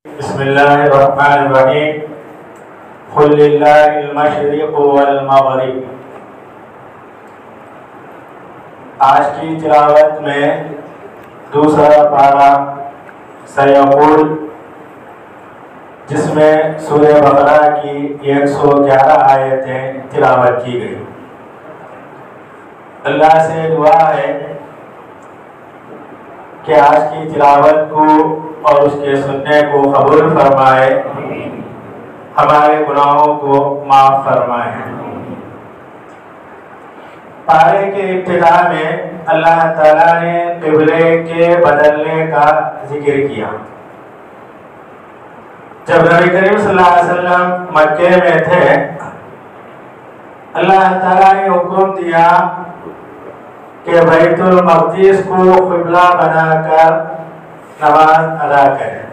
بسم اللہ الرحمن الرحیم قل للہ المشرق والمغرب۔ آج کی تلاوت میں دوسرا پارہ سیقول، جس میں سورہ بقرہ کی 111 آیتیں تلاوت کی گئی۔ اللہ سے دعا ہے کہ آج کی تلاوت کو اور اس کے سننے کو قبول فرمائے، ہمارے گناہوں کو معاف فرمائے۔ پارے کے ابتدا میں اللہ تعالیٰ نے قبلے کے بدلنے کا ذکر کیا۔ جب نبی کریم صلی اللہ علیہ وسلم مکے میں تھے، اللہ تعالیٰ نے حکم دیا کہ بیت المقدس کو قبلہ بنا کر نماز ادا کریں۔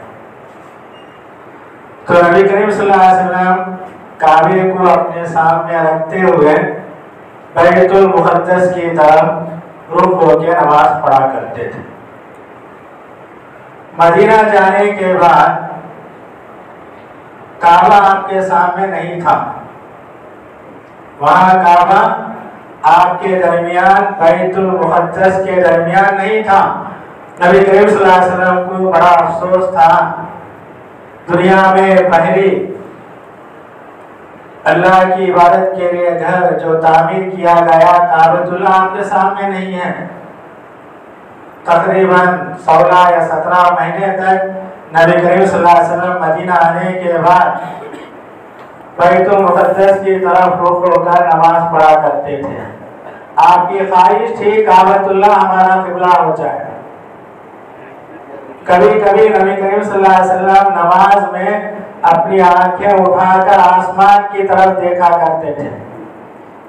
تو نبی کریم صلی اللہ علیہ وسلم کعبے کو اپنے سامنے رکھتے ہوئے بیت المقدس کی طرف رخ ہو کے نماز پڑھا کرتے تھے۔ مدینہ جانے کے بعد کعبہ آپ کے سامنے نہیں تھا، وہاں کعبہ آپ کے درمیان، بیت المقدس کے درمیان نہیں تھا۔ نبی کریم صلی اللہ علیہ وسلم کو بڑا افسوس تھا، دنیا میں پہلی اللہ کی عبادت کے لیے گھر جو تعمیر کیا گیا کعبۃ اللہ آپ کے سامنے نہیں ہے۔ تقریباً 16 یا 17 مہینے تک نبی کریم صلی اللہ علیہ وسلم مدینہ آنے کے بعد بیت المقدس کی طرف رخ ہو کر نماز پڑھا کرتے تھے۔ آپ کی خواہش تھی کعبۃ اللہ ہمارا قبلہ ہو جائے۔ کبھی کبھی نبی کریم صلی اللہ علیہ وسلم نماز میں اپنی آنکھیں اٹھا کر آسمان کی طرف دیکھا کرتے تھے۔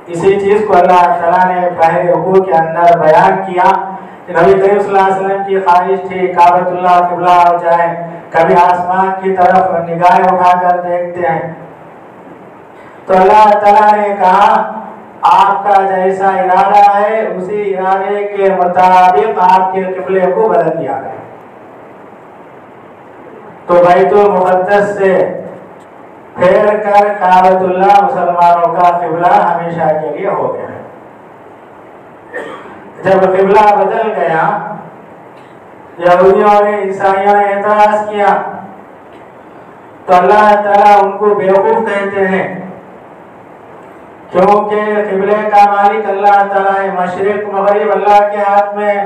اسی چیز کو اللہ تعالیٰ نے پہلے رکوع کے اندر بیان کیا کہ نبی کریم صلی اللہ علیہ وسلم کی خواہش تھی کعبۃ اللہ قبلہ ہو جائے، کبھی آسمان کی طرف نگاہیں اٹھا کر دیکھتے ہیں۔ تو اللہ تعالیٰ نے کہا آپ کا جیسا ارادہ ہے اسی ارادے کے مطابق آپ کے قبلے کو بدل دیا گیا۔ تو بیت المقدس سے پھیر کر کعبۃ اللہ مسلمانوں کا قبلہ ہمیشہ کے لیے ہو گیا۔ جب قبلہ بدل گیا، یہودیوں نے عیسائیوں نے اعتراض کیا تو اللہ تعالیٰ ان کو بیوقوف کہتے ہیں، کیونکہ قبلے کا مالک اللہ تعالیٰ ہے، مشرق مغرب اللہ کے ہاتھ میں۔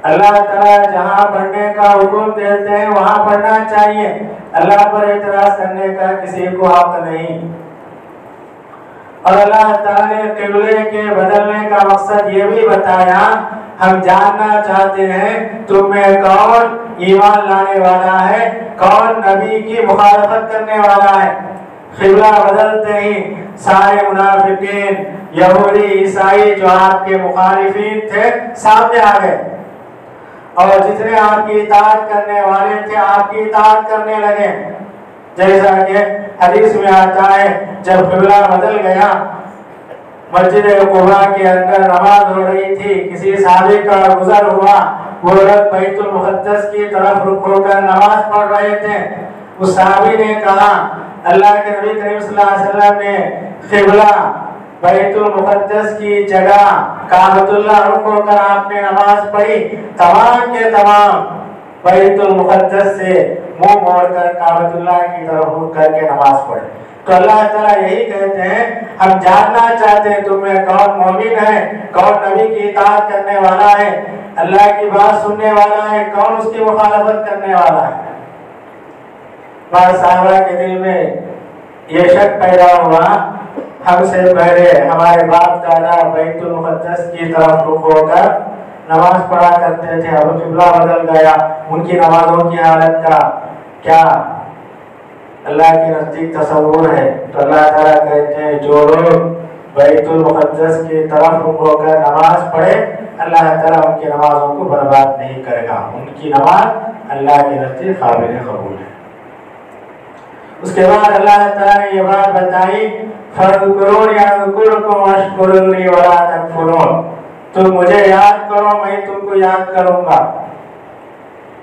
اللہ تعالیٰ جہاں پڑھنے کا حکم دیتے ہیں وہاں پڑھنا چاہیے، اللہ پر اعتراض کرنے کا کسی کو حق نہیں۔ اور اللہ تعالیٰ نے قبلے کے بدلنے کا مقصد یہ بھی بتایا، ہم جاننا چاہتے ہیں تم میں کون ایمان لانے والا ہے، کون نبی کی مخالفت کرنے والا ہے۔ قبلہ بدلتے ہی سارے منافقین، یہودی، عیسائی جو آپ کے مخالفین تھے سامنے آ گئے، اور جتنے آپ کی اطاعت کرنے والے تھے آپ کی اطاعت کرنے لگے۔ جیسا کہ حدیث میں آتا ہے، جب قبلہ بدل گیا، مسجد قباء کے اندر نماز ہو رہی تھی، کسی صحابی کا گزر ہوا، وہ لوگ بیت المقدس کی طرف رخ ہو کر نماز پڑھ رہے تھے۔ اس صحابی نے کہا اللہ کے نبی کریم صلی اللہ علیہ وسلم نے قبلہ بیت المقدس کی جگہ کعبۃ اللہ رخ ہو کر آپ نے نماز پڑھی، تمام کے تمام بیت المقدس سے منہ موڑ کر کعبۃ اللہ کی طرف رخ کر کے نماز پڑھے۔ تو اللہ تعالیٰ یہی کہتے ہیں، ہم جاننا چاہتے ہیں تم میں کون مومن ہے، کون نبی کی اطاعت کرنے والا ہے، اللہ کی بات سننے والا ہے، کون اس کی مخالفت کرنے والا ہے۔ بعض صحابہ کے دل میں یہ شک پیدا ہوا، ہم سے پہلے ہمارے باپ دادا بیت المقدس کی طرف رخ ہو کر نماز پڑھا کرتے تھے، اب قبلہ بدل گیا، ان کی نمازوں کی حالت کا کیا اللہ کے نزدیک تصور ہے؟ تو اللہ تعالیٰ کہتے ہیں جو لوگ بیت المقدس کی طرف رخ ہو کر نماز پڑھے اللہ تعالیٰ ان کی نمازوں کو برباد نہیں کرے گا، ان کی نماز اللہ کے نزدیک قابل قبول ہے۔ اس کے بعد اللہ تعالیٰ نے یہ بات بتائی، فَاذْكُرُونِي أَذْكُرْكُمْ وَاشْكُرُوا لِي وَلَا تَكْفُرُونَ، تم مجھے یاد کرو میں تم کو یاد کروں گا۔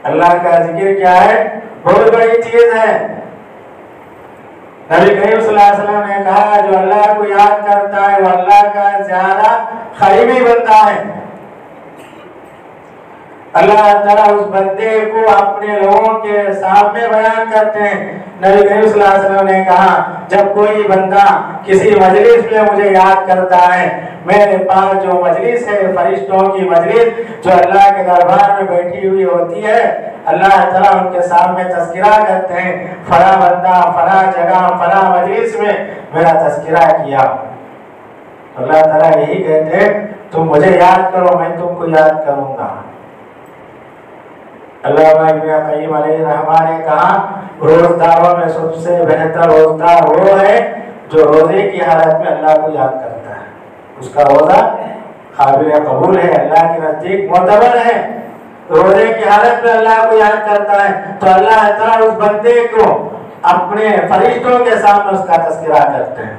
اللہ کا ذکر کیا ہے؟ بہت بڑی چیز ہے۔ نبی کریم صلی اللہ علیہ وسلم نے کہا جو اللہ کو یاد کرتا ہے وہ اللہ کا زیادہ قریبی بنتا ہے۔ اللہ تعالیٰ اس بندے کو اپنے لوگوں کے سامنے بیان کرتے ہیں۔ نبی کریم صلی اللہ علیہ وسلم نے کہا جب کوئی بندہ کسی مجلس میں مجھے یاد کرتا ہے، میرے پاس جو مجلس ہے فرشتوں کی مجلس جو اللہ کے دربار میں بیٹھی ہوئی ہوتی ہے، اللہ تعالیٰ ان کے سامنے تذکرہ کرتے ہیں فلاں بندہ فلاں جگہ فلاں مجلس میں میرا تذکرہ کیا۔ اللہ تعالیٰ یہی کہتے ہیں تم مجھے یاد کرو میں تم کو یاد کروں گا۔ علامہ ابن قیم علیہ الرحمہ نے کہا روزداروں میں سب سے بہتر روزدار وہ ہے جو روزے کی حالت میں اللہ کو یاد کرتا ہے، اس کا روزہ قابل قبول ہے، اللہ کے نزدیک معتبر ہے۔ روزے کی حالت میں اللہ کو یاد کرتا ہے تو اللہ تعالیٰ اس بندے کو اپنے فرشتوں کے سامنے اس کا تذکرہ کرتے ہیں۔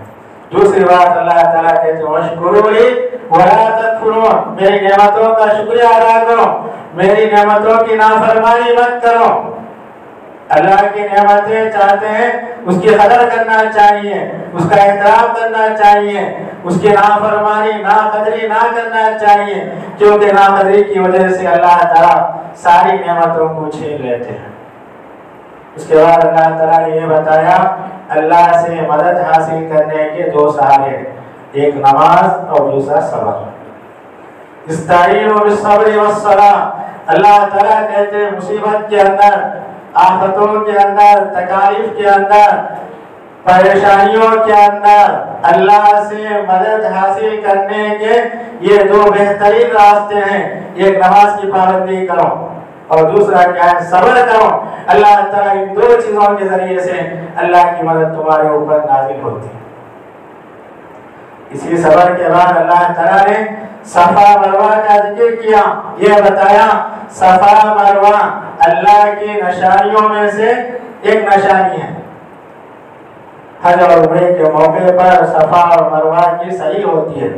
دوسری بات اللہ تعالیٰ کہتے ہیں وَاشْكُرُوا لِي وَلَا تَكْفُرُونَ، میری نعمتوں کا شکریہ ادا کرو، میری نعمتوں کی نافرمانی مت کرو۔ اللہ کی نعمتیں چاہتے ہیں اس کی قدر کرنا چاہیے، اس کا احترام کرنا چاہیے، اس کی نافرمانی ناقدری نہ کرنا چاہیے، کیونکہ ناقدری کی وجہ سے اللہ تعالیٰ ساری نعمتوں کو چھین لیتے ہیں۔ اس کے بعد اللہ تعالیٰ نے یہ بتایا اللہ سے مدد حاصل کرنے کے دو سہارے، ایک نماز اور دوسرا صبر۔ استعینوا بالصبر والصلاۃ، اللہ تعالیٰ کہتے ہیں مصیبت کے اندر، آفتوں کے اندر، تکالیف کے اندر، پریشانیوں کے اندر اللہ سے مدد حاصل کرنے کے یہ دو بہترین راستے ہیں، ایک نماز کی پابندی کرو اور دوسرا کیا ہے صبر کرو۔ اللہ تعالیٰ ان دو چیزوں کے ذریعے سے اللہ کی مدد تمہارے اوپر نازل ہوتی ہے۔ اسی صبر کے بعد اللہ تعالیٰ نے صفا مروہ کا ذکر کیا، یہ بتایا صفا مروہ اللہ کی نشانیوں میں سے ایک نشانی ہے۔ حج اور عمرے کے موقع پر صفا اور مروہ کی صحیح ہوتی ہے۔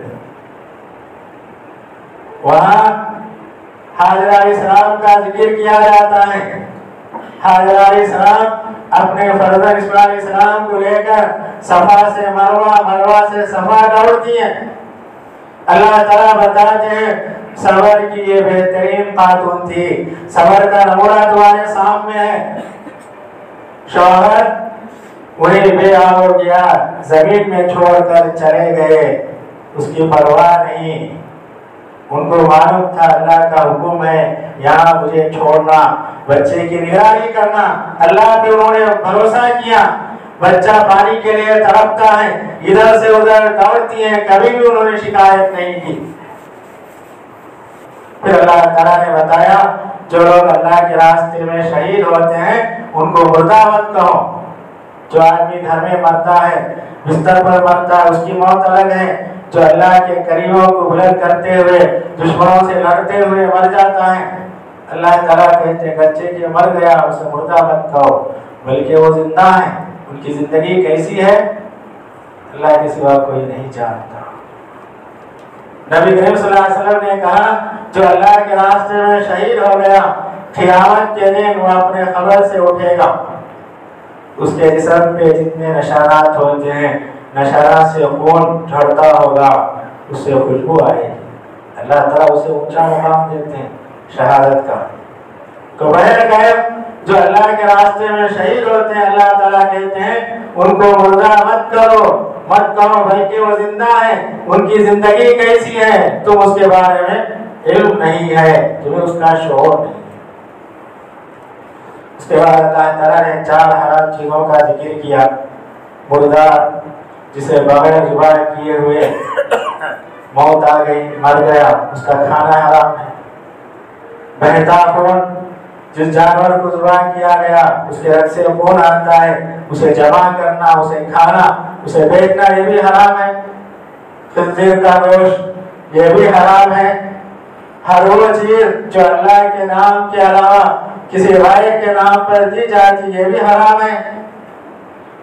وہاں حاجرہ علیہ السلام کا ذکر کیا جاتا ہے۔ حاجرہ علیہ السلام اپنے فرزند اسماعیل علیہ السلام کو لے کر صفا سے مروہ، مروہ سے صفا دوڑتی ہیں۔ اللہ تعالیٰ بتاتے ہیں صبر کی یہ بہترین خاتون تھی۔ صبر کا نمونہ تمہارے سامنے ہے۔ شوہر وہی بیاہ ہو گیا، زمین میں چھوڑ کر چلے گئے، اس کی پرواہ نہیں، ان کو معلوم تھا اللہ کا حکم ہے یہاں مجھے چھوڑنا، بچے کی نگرانی کرنا، اللہ پہ انہوں نے بھروسہ کیا۔ بچہ پانی کے لیے تڑپتا ہے، ادھر سے ادھر دوڑتی ہیں، کبھی بھی انہوں نے شکایت نہیں کی۔ پھر اللہ تعالیٰ نے بتایا جو لوگ اللہ کے راستے میں شہید ہوتے ہیں ان کو مردہ مت کہو۔ جو آدمی گھر میں مرتا ہے، بستر پر مرتا ہے، اس کی موت الگ ہے۔ جو اللہ کے کریموں کو بلند کرتے ہوئے دشمنوں سے لڑتے ہوئے مر جاتا ہے، اللہ تعالیٰ کہتے ہیں بچے کے مر گیا اسے مردہ مت کہو، بلکہ وہ زندہ ہے، ان کی زندگی کیسی ہے اللہ کے سوا کوئی نہیں جانتا۔ نبی کریم صلی اللہ علیہ وسلم نے کہا جو اللہ کے راستے میں شہید ہو گیا قیامت کے دن وہ اپنے قبر سے اٹھے گا، اس کے جسم پہ جتنے نشانات ہوتے ہیں نشانات سے خون جھڑتا ہوگا، اس سے خوشبو آئے گی۔ اللہ تعالیٰ اسے اونچا مقام دیتے ہیں شہادت کا۔ تو بہر غیب جو اللہ کے راستے میں شہید ہوتے ہیں اللہ تعالیٰ کہتے ہیں ان کو مردہ مت کرو، مت کہو، بلکہ وہ زندہ ہے، ان کی زندگی کیسی ہے تم اس کے بارے میں علم نہیں ہے، تمہیں اس کا شعور نہیں۔ اس کے بعد اللہ تعالیٰ نے 4 حرام چیزوں کا ذکر کیا۔ مردہ جسے بغیر ذبح کیے ہوئے موت آ گئی، مر گیا، اس کا کھانا حرام ہے۔ بہتا خون، جس جانور کو ذبح کیا گیا اس کے رگ سے خون آتا ہے، اسے جمع کرنا، اسے کھانا، اسے بیچنا یہ بھی حرام ہے۔ خنزیر کا گوشت یہ بھی حرام ہے۔ ہر وہ چیز جو اللہ کے نام کے علاوہ کسی غیر کے نام پر دی جاتی یہ بھی حرام ہے۔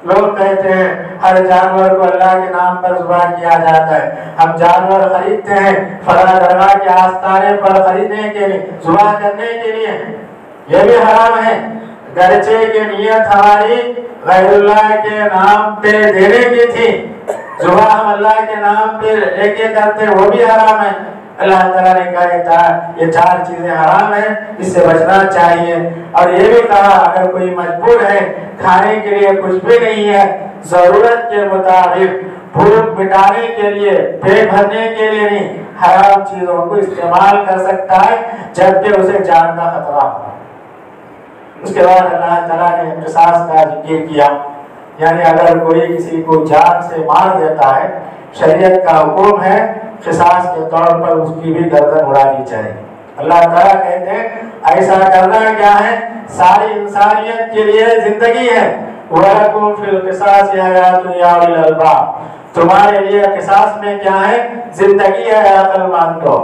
لوگ کہتے ہیں ہر جانور کو اللہ کے نام پر ذبح کیا جاتا ہے، ہم جانور خریدتے ہیں فلاں درگاہ کے آستانے پر خریدنے کے لیے، ذبح کرنے کے لیے، یہ بھی حرام ہے، گرچہ کی نیت ہماری غیر اللہ کے نام پہ دینے کی تھی، ذبح ہم اللہ کے نام پہ لے کے کرتے وہ بھی حرام ہے۔ اللہ تعالیٰ نے کہا یہ چار چیزیں حرام ہیں، اس سے بچنا چاہیے۔ اور یہ بھی کہا اگر کوئی مجبور ہے، کھانے کے لیے کچھ بھی نہیں ہے، ضرورت کے مطابق بھوک مٹانے کے لیے، پیٹ بھرنے کے لیے نہیں، حرام چیزوں کو استعمال کر سکتا ہے جبکہ اسے جان کا خطرہ ہو۔ اس کے بعد اللہ تعالیٰ نے قصاص کا ذکر کیا، یعنی اگر کوئی کسی کو جان سے مار دیتا ہے، شریعت کا حکم ہے قصاص کے طور پر اس کی بھی گردن اڑانی چاہیے۔ اللہ تعالیٰ کہتے ہیں ایسا کرنا کیا ہے؟ ساری انسانیت کے لیے زندگی ہے۔ وَلَكُمْ فِي الْقِصَاصِ حَيَاةٌ يَا أُولِي الْأَلْبَابِ، تمہارے لیے قصاص میں کیا ہے؟ زندگی ہے، عقل مند لو۔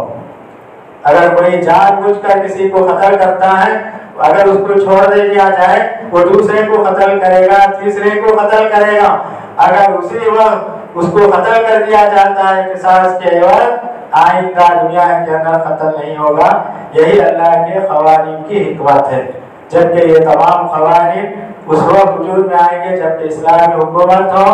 اگر کوئی جان بوجھ کر کسی کو قتل کرتا ہے، اگر اس کو چھوڑ دے دیا جائے وہ دوسرے کو قتل کرے گا، تیسرے کو قتل کرے گا۔ اگر اسی وقت اس کو قتل کر دیا جاتا ہے قصاص کے عوض، آئندہ دنیا کے اندر قتل نہیں ہوگا۔ یہی اللہ کے قوانین کی حکمت ہے، جبکہ یہ تمام قوانین اس وقت وجود میں آئیں گے جبکہ اسلامی حکومت ہو،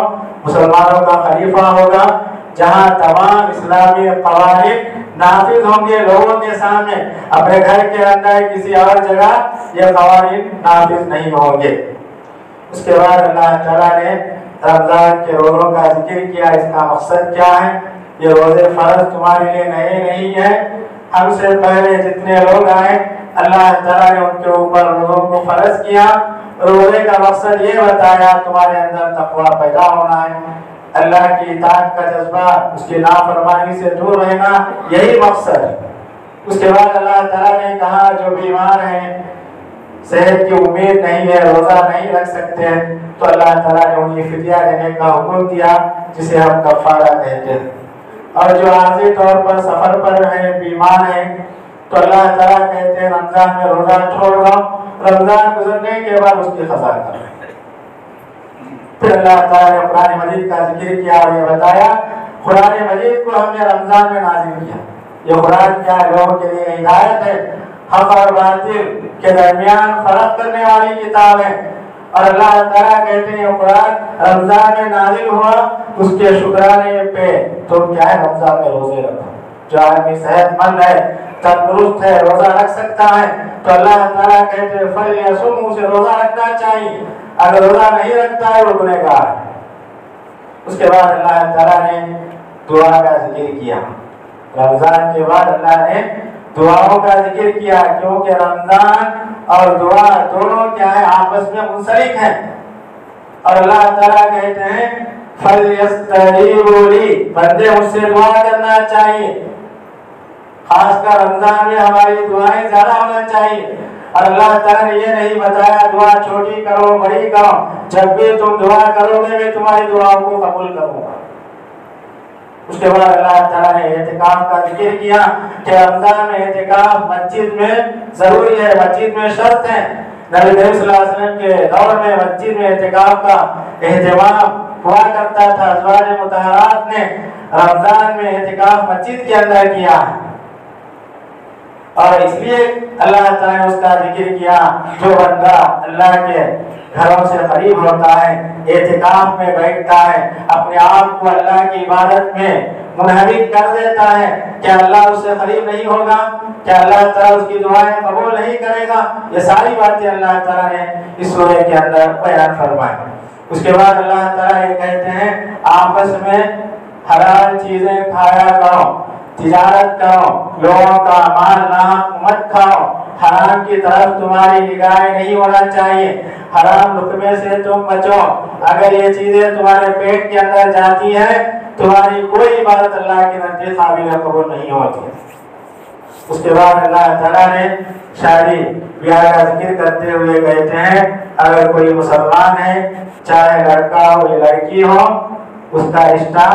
مسلمانوں کا خلیفہ ہوگا، جہاں تمام اسلامی قوانین نافذ ہوں گے لوگوں کے سامنے۔ اپنے گھر کے اندر کسی اور جگہ یہ قوانین نافذ نہیں ہوں گے۔ اس کے بعد اللہ تعالیٰ نے رمضان کے روزوں کا ذکر کیا، اس کا مقصد کیا ہے؟ یہ روزے فرض تمہارے لیے نئے نہیں ہیں، ہم سے پہلے جتنے لوگ آئے اللہ تعالیٰ نے ان کے اوپر روزوں کو فرض کیا۔ روزے کا مقصد یہ بتایا تمہارے اندر تقویٰ پیدا ہونا ہے، اللہ کی اطاعت کا جذبہ، اس کی نافرمانی سے دور رہنا، یہی مقصد ہے۔ اس کے بعد اللہ تعالیٰ نے کہا جو بیمار ہیں، صحت کی امید نہیں ہے، روزہ نہیں رکھ سکتے، تو اللہ تعالیٰ نے انہیں فدیہ دینے کا حکم دیا جسے ہم کفارہ کہتے ہیں۔ اور جو عارضی طور پر سفر پر ہیں، بیمار ہیں، تو اللہ تعالیٰ کہتے ہیں رمضان میں روزہ چھوڑ دو، رمضان گزرنے کے بعد اس کی قضا کرو۔ پھر اللہ تعالیٰ نے قرآن مجید کا ذکر کیا اور یہ بتایا قرآن مجید کو ہم نے رمضان میں نازل کیا۔ یہ قرآن کیا لوگوں کے لیے ہدایت ہے، حق اور باطل کے درمیان فرق کرنے والی کتاب ہے۔ اور اللہ تعالیٰ کہتے ہیں یہ قرآن رمضان میں نازل ہوا، اس کے شکرانے پہ تم کیا ہے رمضان میں روزے رکھو۔ جو آدمی صحت مند ہے، تندرست ہے، روزہ رکھ سکتا ہے، تو اللہ تعالیٰ کہتے ہیں فَلْيَصُمْ، اسے روزہ رکھنا چاہیے۔ اگر روزہ نہیں رکھتا ہے وہ گنہگار ہے۔ اس کے بعد اللہ تعالیٰ نے دعا کا ذکر کیا۔ رمضان کے بعد اللہ نے دعاؤں کا ذکر کیا، کیونکہ رمضان اور دعا دونوں کیا ہے آپس میں منسلک ہیں۔ اور اللہ تعالیٰ کہتے ہیں فَلْيَسْتَجِيبُوا لِي، بندے مجھ سے دعا کرنا چاہیے۔ خاص کر رمضان میں ہماری دعائیں زیادہ ہونا چاہیے۔ اور اللہ تعالیٰ نے یہ نہیں بتایا دعا چھوٹی کرو بڑی کرو، جب بھی تم دعا کرو گے میں تمہاری دعاؤں کو قبول کروں گا۔ اس کے بعد اللہ تعالیٰ نے اعتکاف کا ذکر کیا کہ رمضان میں اعتکاف مسجد میں ضروری ہے، مسجد میں شرط ہے۔ نبی کریم صلی اللہ علیہ وسلم کے دور میں مسجد میں اعتکاف کا اہتمام ہوا کرتا تھا۔ ازواج مطہرات نے رمضان میں اعتکاف مسجد کے اندر کیا ہے، اور اس لیے اللہ تعالیٰ نے اس کا ذکر کیا جو بندہ اللہ کے گھروں سے قریب ہوتا ہے، اعتکاف میں بیٹھتا ہے، اپنے آپ کو اللہ کی عبادت میں منہمک کر دیتا ہے، کیا اللہ اس سے قریب نہیں ہوگا؟ کیا اللہ تعالیٰ اس کی دعائیں قبول نہیں کرے گا؟ یہ ساری باتیں اللہ تعالیٰ نے اس سورہ کے اندر بیان فرمائی۔ اس کے بعد اللہ تعالیٰ یہ کہتے ہیں آپس میں حلال چیزیں کھایا کرو، تجارت کرو، لوگوں کا مال ناحق مت کھاؤ، حرام کی طرف تمہاری نگاہیں نہیں ہونا چاہیے، حرام لقمے سے تم بچو۔ اگر یہ چیزیں تمہارے پیٹ کے اندر جاتی ہیں تمہاری کوئی عبادت اللہ کے نزدیک قابل قبول نہیں ہوتی۔ اس کے بعد اللہ تعالیٰ نے شادی بیاہ کا ذکر کرتے ہوئے کہتے ہیں اگر کوئی مسلمان ہے، چاہے لڑکا ہو یا لڑکی ہو، اس کا رشتہ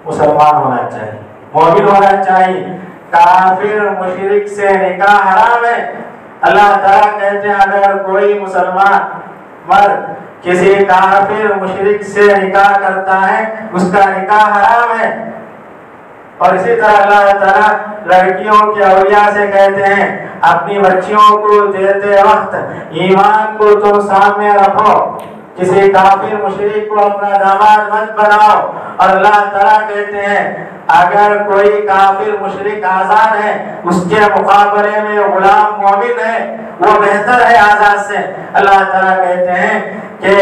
مسلمان ہونا چاہیے، مومن ہونا چاہیے۔ کافر مشرک سے نکاح حرام ہے۔ اللہ تعالیٰ کہتے ہیں اگر کوئی مسلمان مرد کسی کافر مشرک سے نکاح کرتا ہے اس کا نکاح حرام ہے۔ اور اسی طرح اللہ تعالیٰ لڑکیوں کے اولیاء سے کہتے ہیں اپنی بچیوں کو دیتے وقت ایمان کو تم سامنے رکھو، کسی کافر مشرک کو اپنا داماد مت بناؤ۔ اور اللہ تعالیٰ کہتے ہیں اگر کوئی کافر مشرک آزاد ہے اس کے مقابلے میں غلام مومن ہے وہ بہتر ہے آزاد سے۔ اللہ تعالیٰ کہتے ہیں کہ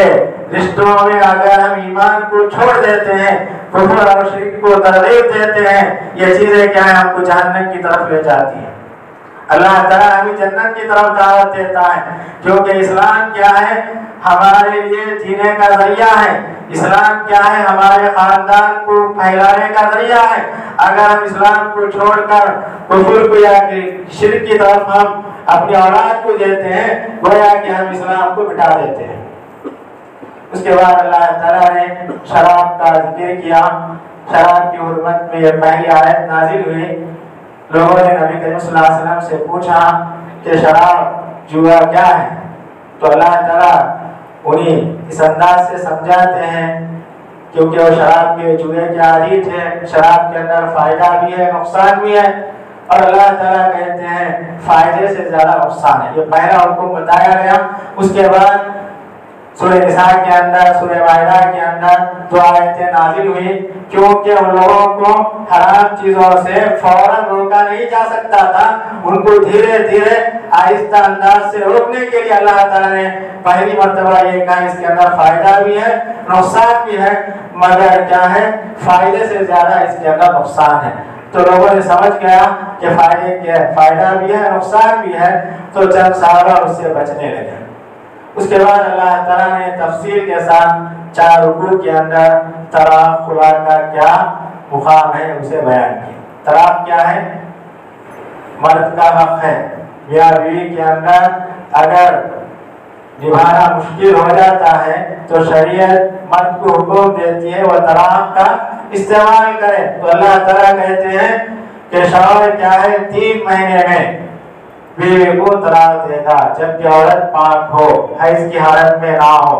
رشتوں میں اگر ہم ایمان کو چھوڑ دیتے ہیں، کفر اور شرک کو ترغیب دیتے ہیں، یہ چیزیں کیا ہیں ہم کو جہنم کی طرف لے جاتی ہیں۔ اللہ تعالیٰ ہمیں جنت کی طرف دعوت دیتا ہے، کیونکہ اسلام کیا ہے ہمارے لیے جینے کا ذریعہ ہے، اسلام کیا ہے ہمارے خاندان کو پھیلانے کا ذریعہ ہے۔ اگر ہم اسلام کو چھوڑ کر کفر کو یا شرک کی طرف ہم اپنی اولاد کو دیتے ہیں، گویا کہ ہم اسلام کو مٹا دیتے ہیں۔ اس کے بعد اللہ تعالیٰ نے شراب کا ذکر کیا۔ شراب کی حرمت میں یہ پہلی آیت نازل ہوئی۔ لوگوں نے نبی کریم صلی اللہ علیہ وسلم سے پوچھا کہ شراب جوا کیا ہے، تو اللہ تعالیٰ انہیں اس انداز سے سمجھاتے ہیں کیونکہ وہ شراب کے جوئے کے عادی تھے، شراب کے اندر فائدہ بھی ہے نقصان بھی ہے، اور اللہ تعالیٰ کہتے ہیں فائدے سے زیادہ نقصان ہے۔ یہ پہلا حکم بتایا گیا۔ اس کے بعد سورہ نساء کے اندر، سورہ مائدہ کے اندر دو آیتیں نازل ہوئی، کیونکہ ان لوگوں کو حرام چیزوں سے فوراً روکا نہیں جا سکتا تھا، ان کو دھیرے دھیرے آہستہ انداز سے روکنے کے لیے اللہ تعالیٰ نے پہلی مرتبہ یہ کہا اس کے اندر فائدہ بھی ہے نقصان بھی ہے، مگر کیا ہے فائدے سے زیادہ اس کے اندر نقصان ہے۔ تو لوگوں نے سمجھ گیا کہ فائدہ بھی ہے نقصان بھی ہے، تو چند صحابہ اس سے بچنے لگے۔ اس کے بعد اللہ تعالیٰ نے تفصیل کے ساتھ 4 رکوع کے اندر طلاق خلا کا کیا مقام ہے اسے بیان کیا۔ طلاق کیا ہے؟ مرد کا حق ہے، میاں بیوی کے اندر اگر نبھانا مشکل ہو جاتا ہے تو شریعت مرد کو حکم دیتی ہے وہ طلاق کا استعمال کرے۔ تو اللہ تعالیٰ کہتے ہیں کہ شوہر کیا ہے 3 مہینے میں بیوی کو طلاق دے گا جبکہ عورت پاک ہو، حیض کی حالت میں نہ ہو۔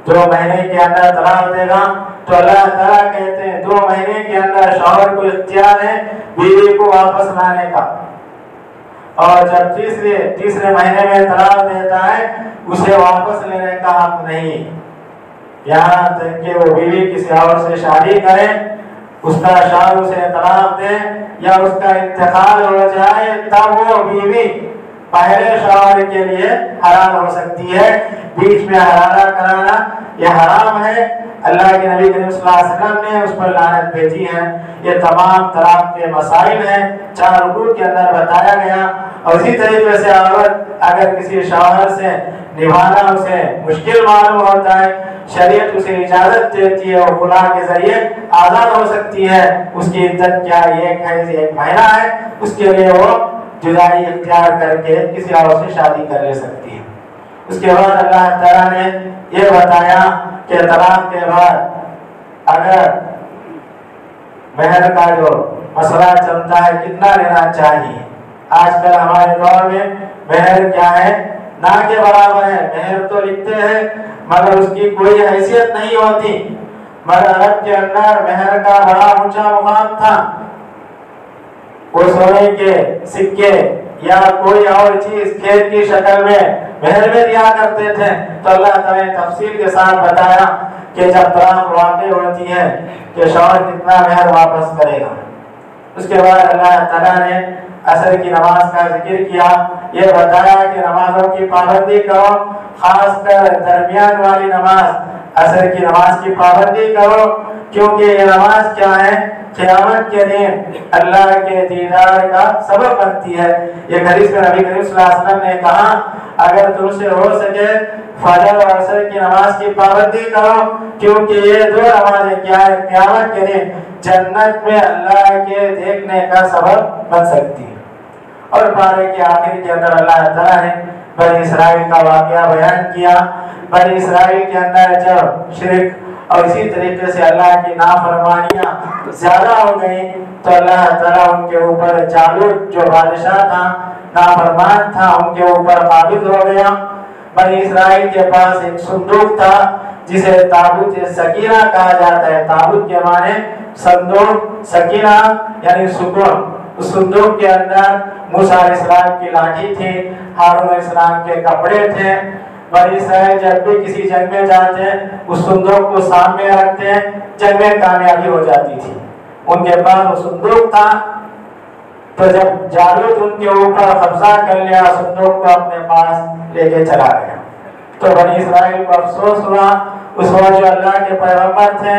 2 مہینے کے اندر طلاق دے گا۔ تو اللہ تعالیٰ کہتے ہیں 2 مہینے کے اندر شوہر کو اختیار ہے بیوی کو واپس لانے کا، اور جب تیسرے مہینے میں طلاق دیتا ہے اسے واپس لینے کا حق نہیں، یہاں تک کہ وہ بیوی کسی اور سے شادی کرے، اس کا شوہر اسے طلاق دے یا اس کا انتقال ہو جائے تب وہ بیوی پہلے شوہر کے لیے حرام ہو سکتی ہے۔ بیچ میں حلالہ کرانا یہ حرام ہے۔ اللہ کے نبی کریم صلی اللہ علیہ وسلم نے اس پر لعنت بھیجی ہے۔ یہ تمام طلاق کے مسائل ہیں 4 رکوع کے اندر بتایا گیا۔ اور اسی طریقے سے عورت اگر کسی شوہر سے نبھانا اسے مشکل معلوم ہوتا ہے، شریعت اسے اجازت دیتی ہے اور خلا کے ذریعے آزاد ہو سکتی ہے۔ اس کی عدت کیا 1 مہینہ ہے، اس کے لیے وہ جدائی اختیار کر کے کسی اور سے شادی کر لے سکتی ہے۔ اس کے بعد اللہ تعالیٰ نے یہ بتایا کہ طلاق کے بعد اگر مہر کا جو مسئلہ چلتا ہے کتنا لینا چاہیے، آج کل ہمارے دور میں مہر کیا ہے نہ کے برابر ہے۔ مہر تو لکھتے ہیں مگر اس کی کوئی حیثیت نہیں ہوتی، مگر عرب کے اندر مہر کا بڑا اونچا مقام تھا۔ وہ سونے کے سکے یا کوئی اور چیز کھیت کی شکل میں مہر میں دیا کرتے تھے۔ تو اللہ تعالیٰ نے تفصیل کے ساتھ بتایا کہ جب طلاق واقع ہوتی ہے کہ شوہر کتنا مہر واپس کرے گا۔ اس کے بعد اللہ تعالیٰ نے عصر کی نماز کا ذکر کیا، یہ بتایا کہ نمازوں کی پابندی کرو، خاص کر درمیان والی نماز عصر کی نماز کی پابندی کرو، کیونکہ یہ نماز کیا ہے قیامت کے دن اللہ کے دیدار کا سبب بنتی ہے۔ یہ حدیث میں نبی کریم صلی اللہ علیہ وسلم نے کہا اگر تم سے ہو سکے فجر اور عصر کی نماز کی پابندی کرو، کیونکہ یہ 2 نمازیں کیا ہے قیامت کے دن جنت میں اللہ کے دیکھنے کا سبب بن سکتی ہے۔ اور پارے کے آخر کے اندر اللہ تعالیٰ نے بنی اسرائیل کا واقعہ بیان کیا۔ بنی اسرائیل کے اندر جب شرک اور اسی طریقے سے اللہ کی نافرمانیاں زیادہ ہو گئی تو اللہ تعالیٰ ان کے اوپر جالوت جو بادشاہ تھا نافرمان تھا ان کے اوپر قابض ہو گیا۔ بنی اسرائیل کے پاس ایک صندوق تھا جسے تابوت سکینہ کہا جاتا ہے. تابوت کے معنی صندوق، سکینہ یعنی سکون. اس صندوق کے اندر موسیٰ علیہ السلام کی لاٹھی تھی، ہارون علیہ السلام کے کپڑے تھے. بنی اسرائیل جب بھی کسی جنگ میں جاتے ہیں اس صندوق کو سامنے رکھتے ہیں، جنگ میں کامیابی ہو جاتی تھی. ان کے پاس وہ صندوق تھا. تو جب جالوت ان کے اوپر قبضہ کر لیا، صندوق کو اپنے پاس لے کے چلا گیا. تو بنی اسرائیل کو افسوس ہوا. اس وقت جو اللہ کے پیغمبر تھے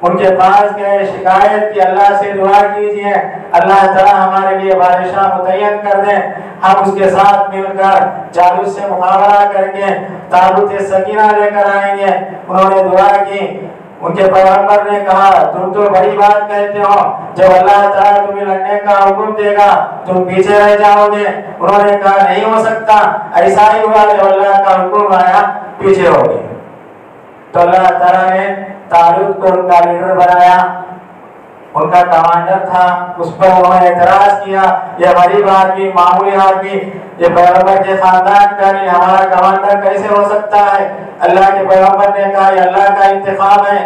ان کے پاس گئے، شکایت کی اللہ سے دعا کیجئے اللہ تعالیٰ ہمارے لیے بادشاہ متعین کر دیں، ہم اس کے ساتھ مل کر جالوت سے مقابلہ کر کے تابوت سکینہ لے کر آئیں گے. انہوں نے دعا کی. ان کے پیغمبر نے کہا تم تو بڑی بات کہتے ہو، جب اللہ تعالیٰ تمہیں لڑنے کا حکم دے گا تم پیچھے رہ جاؤ گے. انہوں نے کہا نہیں ہو سکتا. ایسا ہی ہوا جب اللہ کا حکم آیا پیچھے ہو گئے. تو اللہ تعالیٰ نے طالوت کو ان کا لیڈر بنایا، ان کا کمانڈر تھا. اس پر انہوں نے اعتراض کیا یہ غریب آدمی، معمولی آدمی، یہ پیغمبر کے خاندان کا نہیں، ہمارا کمانڈر کیسے ہو سکتا ہے؟ اللہ کے پیغمبر نے کہا یہ اللہ کا انتخاب ہے،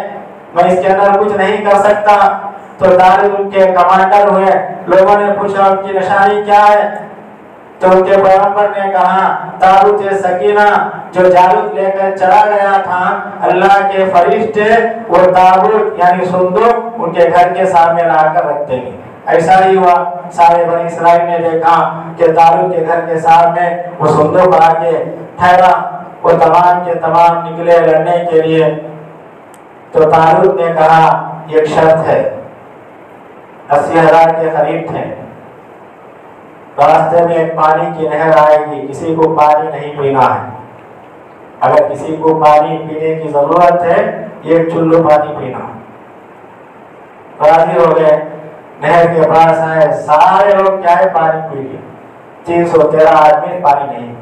میں اس کے اندر کچھ نہیں کر سکتا. تو طالوت ان کے کمانڈر ہوئے. لوگوں نے پوچھا ان کی نشانی کیا ہے؟ تو ان کے پیغمبر نے کہا تابوت سکینہ جو جالوت لے کر چلا گیا تھا، اللہ کے فرشتے وہ تابوت یعنی صندوق ان کے گھر کے سامنے لا کر رکھ دیں گے. ایسا ہی ہوا. سارے بنی اسرائیل نے دیکھا کہ طالوت کے گھر کے سامنے وہ صندوق آ کے ٹھہرا. وہ تمام کے تمام نکلے لڑنے کے لیے. تو طالوت نے کہا ایک شرط ہے. 80,000 کے قریب تھے. راستے میں ایک پانی کی نہر آئے گی، کسی کو پانی نہیں پینا ہے. اگر کسی کو پانی پینے کی ضرورت ہے ایک چلو پانی پینا. راضی ہو گئے. نہر کے پاس آئے، سارے لوگ کیا ہے پانی پی لیے. 313 آدمی پانی نہیں.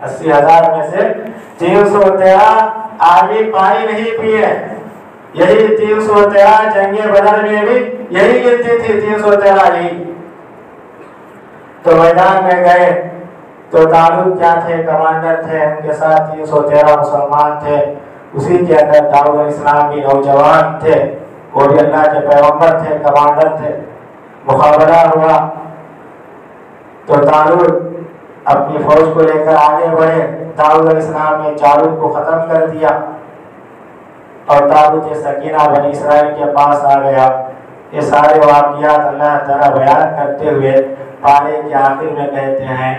80,000 میں سے 313 آدمی پانی نہیں پیے. یہی 313 جنگ بدر میں بھی یہی گنتی تھی، 313 ہی. تو میدان میں گئے تو طالوت کیا تھے؟ کمانڈر تھے. ان کے ساتھ 313 مسلمان تھے. اسی کے اندر داؤد علیہ السلام بھی نوجوان تھے، وہ بھی اللہ کے پیغمبر تھے، کمانڈر تھے. مقابلہ ہوا تو طالوت اپنی فوج کو لے کر آگے بڑھے. داؤد علیہ السلام نے جالوت کو ختم کر دیا اور تابوت سکینہ بنی اسرائیل کے پاس آ گیا. یہ سارے واقعات اللہ تعالیٰ بیان کرتے ہوئے پارے کے آخر میں کہتے ہیں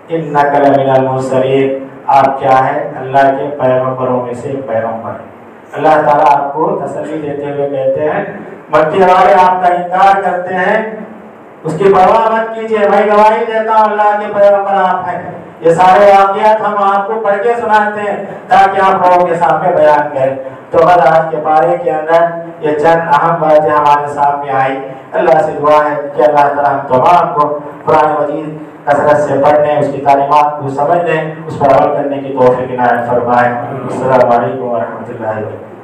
اِنَّكَ لَمِنَ الْمُرْسَلِينَ، آپ کیا ہے؟ اللہ کے پیغمبروں میں سے ایک پیغمبر. اللہ تعالیٰ آپ کو تسلی دیتے ہوئے کہتے ہیں مکی والے آپ کا انکار کرتے ہیں، اس کی پرواہ مت کیجیے، میں گواہی دیتا ہوں اللہ کے پیغمبر آپ ہیں. یہ سارے واقعات ہم آپ کو پڑھ کے سناتے ہیں تاکہ آپ لوگوں کے سامنے بیان کریں. تو بس آج کے پارے کے اندر یہ چند اہم باتیں ہمارے سامنے آئی. اللہ سے دعا ہے کہ اللہ تعالیٰ ہم تمام کو قرآن مجید کثرت سے پڑھنے، اس کی تعلیمات کو سمجھنے، اس پر عمل کرنے کی توفیق عنایت فرمائے. السلام علیکم ورحمۃ اللہ وبرکاتہ.